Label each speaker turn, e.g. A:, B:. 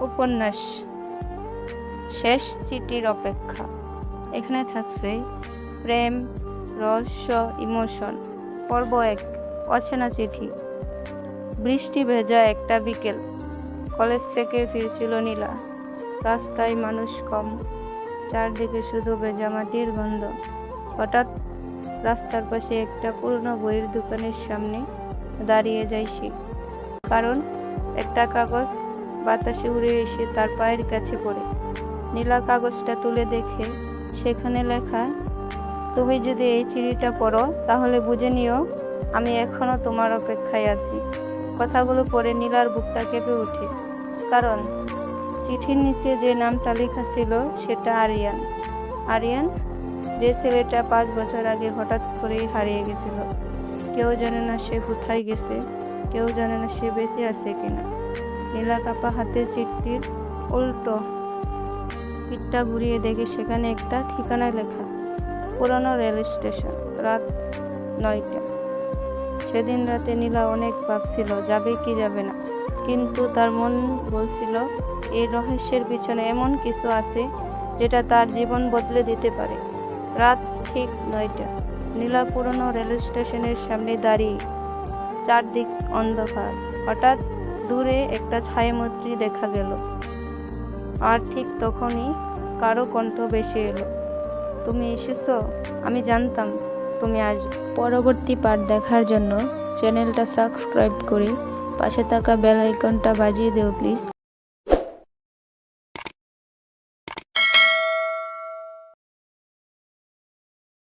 A: উপন্যাস শেষ চিঠির অপেক্ষা। এখানে থাকছে প্রেম, রহস্য, ইমোশন। পর্ব 1, অচেনা চিঠি। বৃষ্টি ভেজা একটা বিকেল। কলেজ থেকে ফিরছিল নীলা। রাস্তায় মানুষ কম, চারদিকে শুধু ভেজা মাটির গন্ধ। হঠাৎ রাস্তার পাশে একটা পুরনো বইয়ের দোকানের সামনে দাঁড়িয়ে যায় সে। কারণ একটা কাগজ বাতাসে উড়ে এসে তার পায়ের কাছে পড়ে। নীলা কাগজটা তুলে দেখে সেখানে লেখা, তুমি যদি এই চিঠিটা পড়ো তাহলে বুঝে নিও আমি এখনো তোমার অপেক্ষায় আছি। কথাগুলো পড়ে নীলার বুকটা কেঁপে ওঠে, কারণ চিঠির নিচে যে নামটা লেখা ছিল সেটা আরিয়ান। আরিয়ান, যে ছেলেটা 5 বছর আগে হঠাৎ করেই হারিয়ে গেছিল। কেউ জানে না সে কোথায় গেছে, কেউ জানে না সে বেঁচে আছে কিনা। নীলা কাপা হাতে চিঠির উল্টো পিঠটা ঘুরিয়ে দেখে সেখানে একটা ঠিকানা লেখা, পুরনো রেল স্টেশন, রাত 9টা। সেদিন রাতে নীলা অনেক ভাবছিল যাবে কি যাবে না, কিন্তু তার মন বলছিল এই রহস্যের পিছনে এমন কিছু আছে যেটা তার জীবন বদলে দিতে পারে। রাত ঠিক 9টা। নীলা পুরনো রেল স্টেশনের সামনে দাঁড়িয়ে, চারদিক অন্ধকার। হঠাৎ দূরে একটা ছায়ামূর্তি দেখা গেল, আর ঠিক তখনই কারো কণ্ঠ ভেসে এলো, তুমি এসেছো, আমি জানতাম তুমি আসবে। পরবর্তী পার্ট দেখার জন্য চ্যানেলটা সাবস্ক্রাইব করে পাশে থাকা বেল আইকনটা বাজিয়ে দিও প্লিজ।